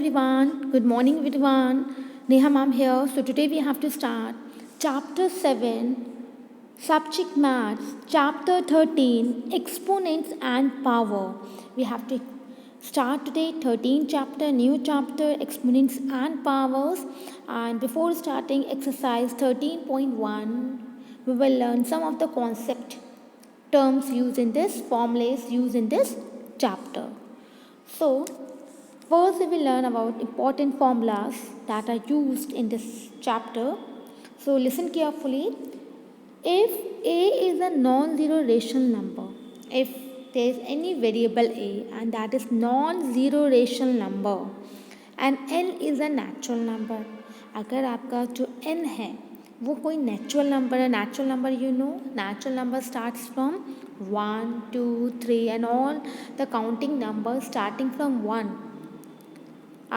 everyone. Good morning everyone. Neha ma'am here. So today we have to start chapter 7, subject maths, chapter 13, exponents and power. We have to start today 13 chapter, new chapter, exponents and powers. And before starting exercise 13.1, we will learn some of the concept terms used in this, formulas used in this chapter. So first, we will learn about important formulas that are used in this chapter. So, listen carefully. If a is a non-zero rational number, if there is any variable a and that is non-zero rational number, and n is a natural number, अगर आपका जो n है वो कोई natural number है, natural number you know, natural number starts from 1 2 3 and all the counting numbers starting from 1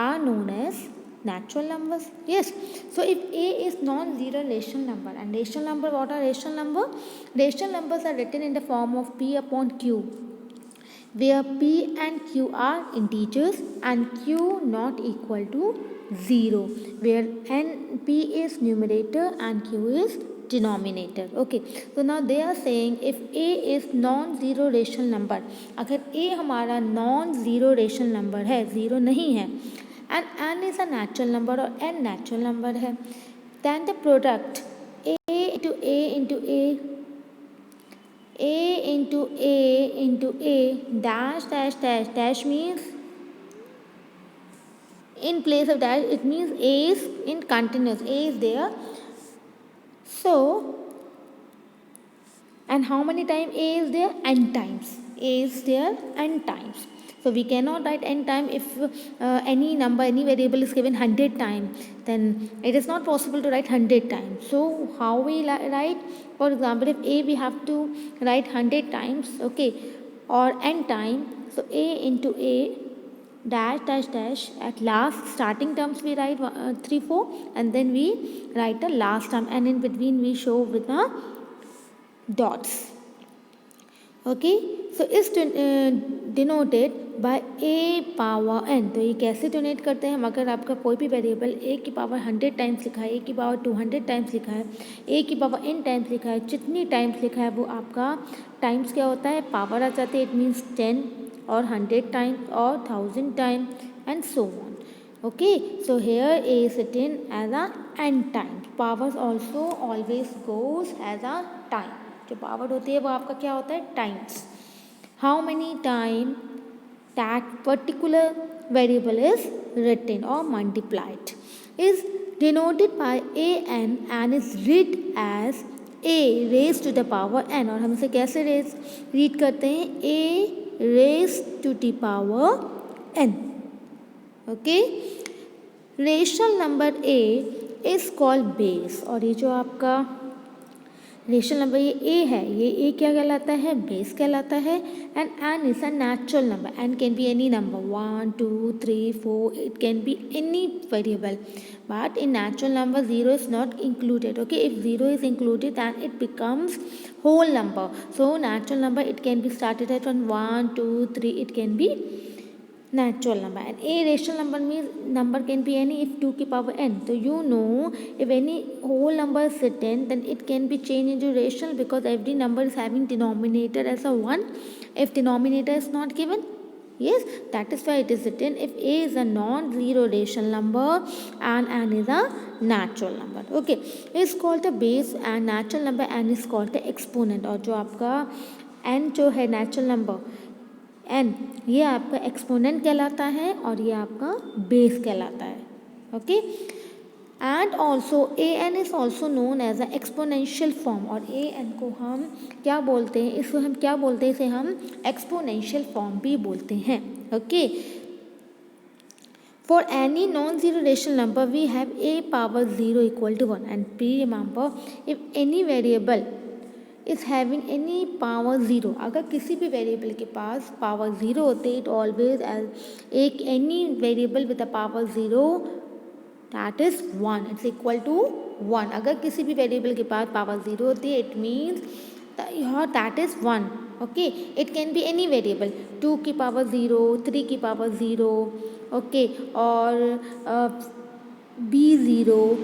are known as natural numbers. Yes. So if a is non-zero rational number, and rational number, what are rational number? Rational numbers are written in the form of p upon q, where p and q are integers and q not equal to 0, where p is numerator and q is denominator. Okay, so now they are saying if a is non-zero rational number, अगर a हमारा non-zero rational number है, zero नहीं है, and n is a natural number और n natural number है, then the product a into a into a dash dash dash dash means in place of dash it means a is in continuous, a is there. So and how many times a is there? N times. A is there n times. So we cannot write n time if any number, any variable is given 100 times, then it is not possible to write 100 times. So how we write? For example, if a we have to write 100 times, okay, or n time. So a into a dash dash dash, at last starting terms we write 3 4 and then we write the last term, and in between we show with the dots. Okay, so is denoted by a power n. तो ये कैसे donate करते हैं? अगर आपका कोई भी variable a की पावर 100 टाइम्स लिखा है, a की पावर 200 टाइम्स लिखा है, a की पावर n टाइम्स लिखा है, जितनी टाइम्स लिखा है वो आपका टाइम्स क्या होता है? पावर आ जाती है. इट मीन्स 10 और 100 टाइम्स और 1000 times and so on. Okay, so here a is written as a n times. Powers also always goes as a time. जो पावर होती है वो आपका क्या होता है? Times. How many time that particular variable is written और multiplied is denoted by a n and is read as a raise to the power n. और हम इसे कैसे रीड करते हैं? A raise to the power n. Okay, rational number a is called base. और ये जो आपका रेशनल नंबर ये ए है, ये ए क्या कहलाता है? बेस कहलाता है. And n is a natural number. N can be any number 1 2 3 4, it can be any variable, but in natural number 0 is not included. Okay, if 0 is included then it becomes whole number. So natural number it can be started at 1 2 3, it can be natural number. And a rational number means number can be any if 2 की power n. So you know if any whole number is written then it can be changed into rational, because every number is having denominator as a 1 if denominator is not given. Yes, that is why it is written if a is a non-zero rational number and n is a natural number. Okay, is called the base and natural number n is called the exponent. और जो आपका n जो है natural number n, ये आपका exponent कहलाता है और ये आपका बेस कहलाता है. Okay, and also a n is also known as a exponential form. और ए एन को हम क्या बोलते हैं? इसको हम क्या बोलते हैं? इसे हम एक्सपोनेंशियल फॉर्म भी बोलते हैं. Okay, for any non-zero rational number we have a power 0 equal to 1. and please remember, if any variable is having any power 0, अगर किसी भी वेरिएबल के पास पावर 0 होते इट ऑलवेज एक any variable with a power 0 that is 1, it's equal to 1. अगर किसी भी variable के पास पावर 0 होती है it means that is 1. Okay, it can be any variable, 2 की पावर 0, 3 की power 0, okay, or b0,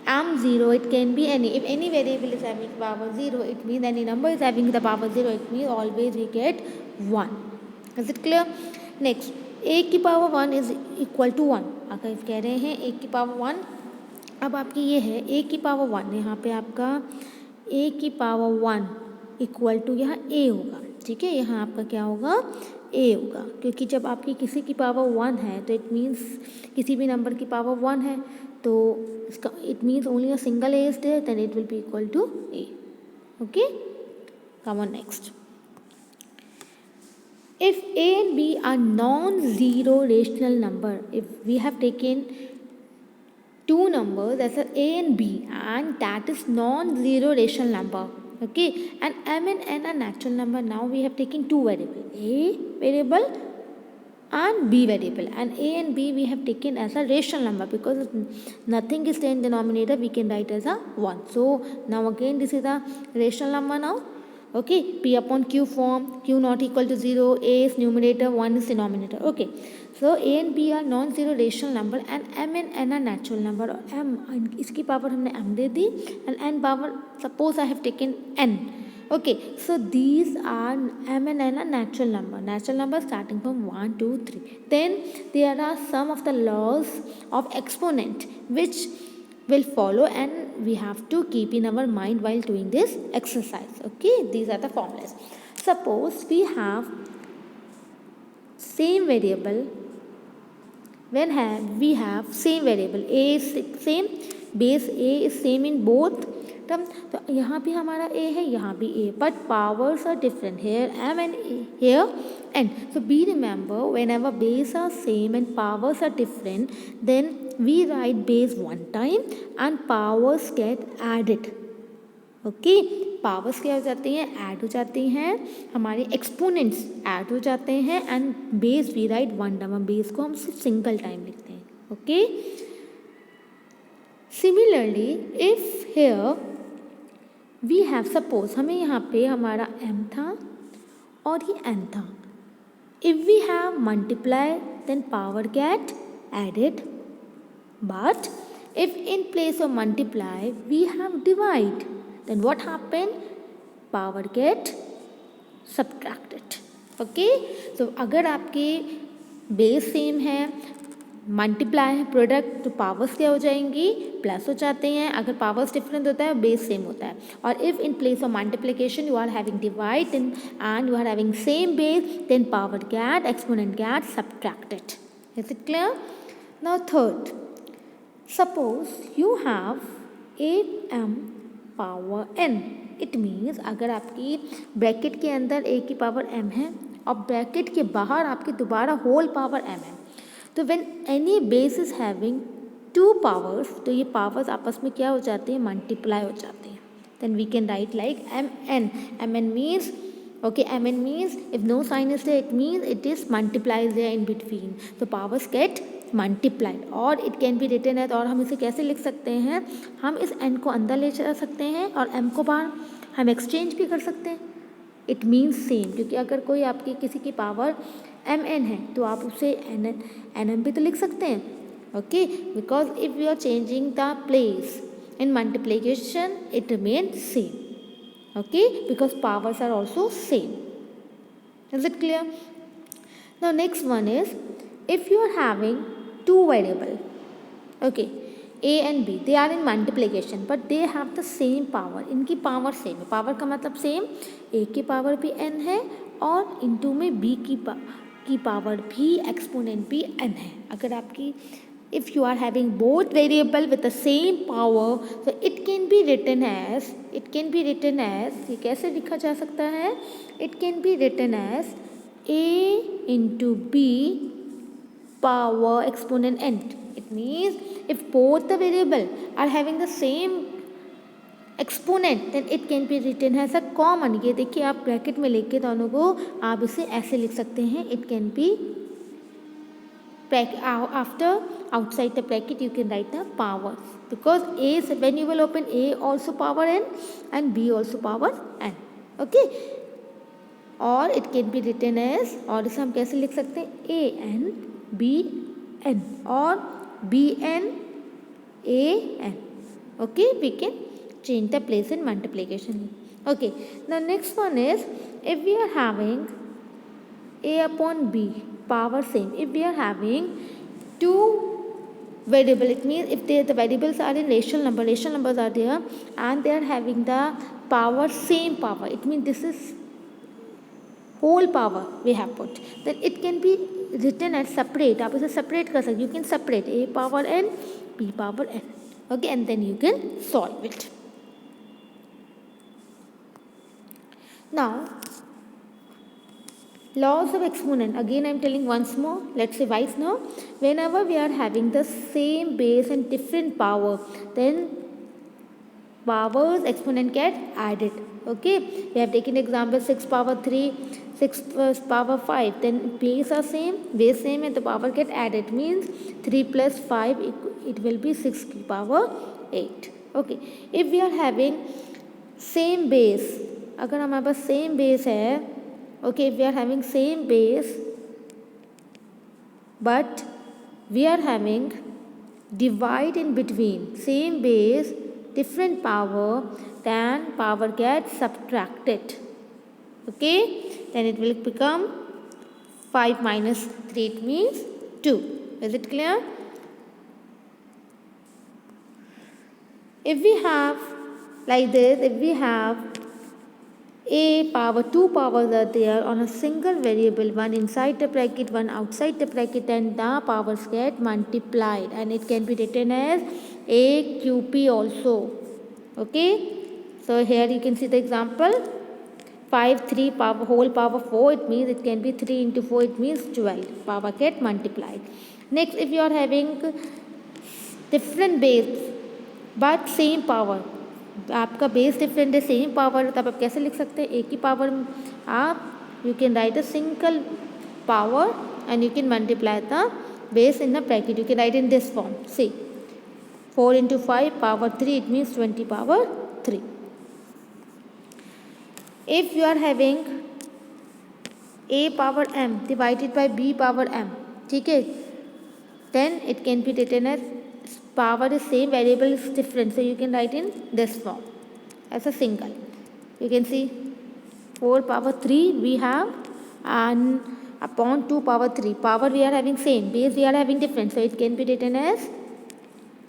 m0, it can be any. If any variable is having power 0, it means any number is having the power 0, it means always we get 1. Is it clear? Next, a की power 1 is equal to 1. अगर कह रहे हैं a की power 1, अब आपकी ये है a की पावर 1, यहाँ पे आपका a की पावर 1 इक्वल टू यहाँ a होगा. ठीक है, यहाँ आपका क्या होगा, a होगा, क्योंकि जब आपकी किसी की पावर 1 है तो इट मीन्स किसी भी नंबर की पावर 1 है, तो इसका it means only a single a is there, then it will be equal to a. Okay, come on next. If a and b are non-zero rational number, if we have taken two numbers as a and b, and that is non-zero rational number, okay, and m and n are natural number. Now we have taken two variable, a variable and b variable, and a and b we have taken as a rational number because nothing is there in denominator, we can write as a 1. So now again this is a rational number now. Okay, p upon q form, q not equal to 0, a is numerator, 1 is denominator. Okay, so a and b are non-zero rational number and m and n are natural number. m इसकी power हमने m they the and n power suppose I have taken n. Okay, so these are m and n are natural number starting from 1, 2, 3. Then there are some of the laws of exponent which will follow and we have to keep in our mind while doing this exercise. Okay, these are the formulas. Suppose we have same variable, when we have same variable, a is same, base a is same in both term, तो यहाँ भी हमारा a है, यहाँ भी a, but powers are different, here m and a, here n. So be remember, whenever base are same and powers are different, then we write base one time and powers get added. Okay, powers क्या हो जाती हैं, add हो जाती हैं, हमारे exponents add हो जाते हैं and base we write one time, base को हम सिर्फ सिंगल टाइम लिखते हैं. Okay, similarly if here we have suppose, हमें यहाँ पे हमारा m था और ये n था. If we have multiply then power get added, but if in place of multiply we have divide, then what happen, power get subtracted. Okay, so अगर आपके बेस सेम है, मल्टीप्लाई है, प्रोडक्ट, तो powers क्या हो जाएंगी, plus हो जाते हैं. अगर पावर्स डिफरेंट होता है, बेस सेम होता है. और if in place of multiplication you are having divide and you are having same base, then power get exponent get subtracted. Is it clear? Now third, suppose you have 8m power n. It means अगर आपकी bracket के अंदर a की power m है और bracket के बाहर आपकी दोबारा होल पावर m है, तो when any base is having two powers, तो ये पावर्स आपस में क्या हो जाते हैं, मल्टीप्लाई हो जाते हैं. Then we can write like mn. mn मीन्स okay, mn means if no sign is there, it means it is multiplies there in between, so powers get multiplied. और it can be written as, और हम इसे कैसे लिख सकते हैं, हम इस n को अंदर ले जा सकते हैं और m को बाहर हम एक्सचेंज भी कर सकते हैं. इट मीन्स सेम, क्योंकि अगर कोई आपकी किसी की पावर mn है तो आप उसे nm भी तो लिख सकते हैं. Okay, because if you are changing the place in multiplication it remain same. Okay, because powers are also same. Is it clear? Now next one is, if you are having two variable, okay, a and b, they are in multiplication but they have the same power. इनकी power same है. Power का मतलब same, a की power भी n है और into में b की पावर भी, एक्सपोनेंट भी n है. अगर आपकी if you are having both variable with the same power, so it can be written as, ये कैसे लिखा जा सकता है, it can be written as a into b power exponent n. It means if both the variable are having the same exponent, then it can be written as a common. ये देखिए आप bracket में लेके दोनों को आप इसे ऐसे लिख सकते हैं, it can be after outside the bracket you can write the powers, because a is, when you will open a also power n and b also power n. Okay, और it can be written as, और इसे हम कैसे लिख सकते हैं, a n b n or bn an. Okay, we can change the place in multiplication. Okay, the next one is if we are having a upon b power same. If we are having two variable, it means if the variables are in rational numbers are there and they are having the power same power, it means this is whole power we have put, then it can be written as separate. आप इसे separate कर सकते, you can separate a power n b power n. Okay, and then you can solve it. Now laws of exponent, again I am telling once more, let's revise now. Whenever we are having the same base and different power, then powers exponent get added. Okay, we have taken example 6 power 3, 6 power 5, then base are same, base same and the power get added, means 3 plus 5 it will be 6 power 8. Okay, if we are having same base, अगर हमारे पास same base है, okay, if we are having same base but we are having divide in between, same base different power, then power gets subtracted. Okay, then it will become 5 minus 3, it means 2. Is it clear? If we have like this, if we have a power, two powers are there on a single variable, one inside the bracket, one outside the bracket, and the powers get multiplied, and it can be written as a QP also. Okay, so here you can see the example 5 3 power whole power 4, it means it can be 3 into 4, it means 12, power get multiplied. Next, if you are having different base but same power, आपका base different है same power, तब आप कैसे लिख सकते हैं, एक ही पावर आप you can write a single power and you can multiply the base in the bracket, you can write in this form. See 4 into 5 power 3, it means 20 power 3. If you are having a power m divided by b power m, ठीक है, then it can be written as power is same, variable is different, so you can write in this form as a single. You can see 4 power 3 we have and upon 2 power 3, power we are having same, base we are having different, so it can be written as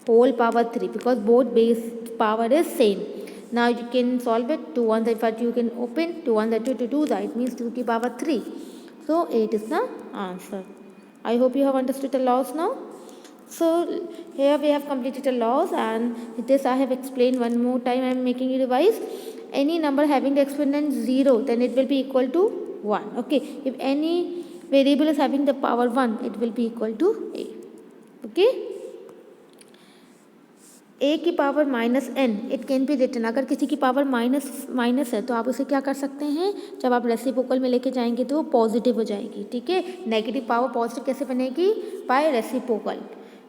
whole power 3 because both base power is same. Now you can solve it, 2 1 but you can open 2 1 2 to 2 that, it means 2 to the power 3, so 8 is the answer. I hope you have understood the laws now. So here we have completed the laws, and with this I have explained one more time, I am making you revise. Any number having the exponent 0, then it will be equal to 1. Okay, if any variable is having the power 1, it will be equal to a. Okay, a की power minus n, it can be written, अगर किसी की power minus है तो आप उसे क्या कर सकते हैं, जब आप रेसिप्रोकल में लेके जाएंगे तो वो पॉजिटिव हो जाएगी. ठीक है, नेगेटिव पावर पॉजिटिव कैसे बनेगी, बाय रेसिप्रोकल.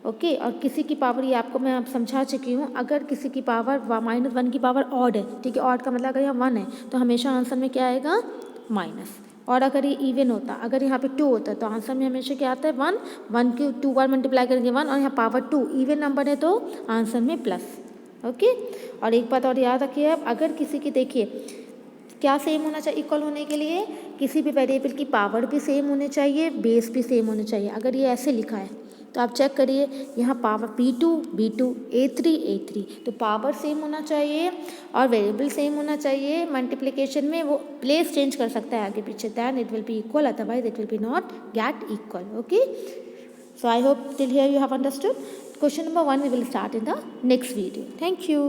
ओके, और किसी की पावर, ये आपको मैं आप समझा चुकी हूँ, अगर किसी की पावर -1 की पावर ऑड है, ठीक है, ऑड का मतलब अगर यहाँ 1 है तो हमेशा आंसर में क्या आएगा माइनस, और अगर ये इवन होता, अगर यहाँ पे 2 होता है तो आंसर में हमेशा क्या आता है 1, 1 की 2 बार मल्टीप्लाई करेंगे 1, और यहाँ पावर 2 इवन नंबर है तो आंसर में प्लस. ओके, और एक बात और याद रखिए आप, अगर किसी की, देखिए क्या सेम होना चाहिए इक्वल होने के लिए, किसी भी वेरिएबल की पावर भी सेम होनी चाहिए, बेस भी सेम होना चाहिए. अगर ये ऐसे लिखा है तो आप चेक करिए, यहाँ power P2 B2 A3 A3, तो पावर सेम होना चाहिए और वेरिएबल सेम होना चाहिए. मल्टीप्लिकेशन में वो प्लेस चेंज कर सकता है आगे पीछे, then it will be equal, otherwise it will be not get equal. Okay, so I hope till here you have understood. Question number 1 we will start in the next video. Thank you.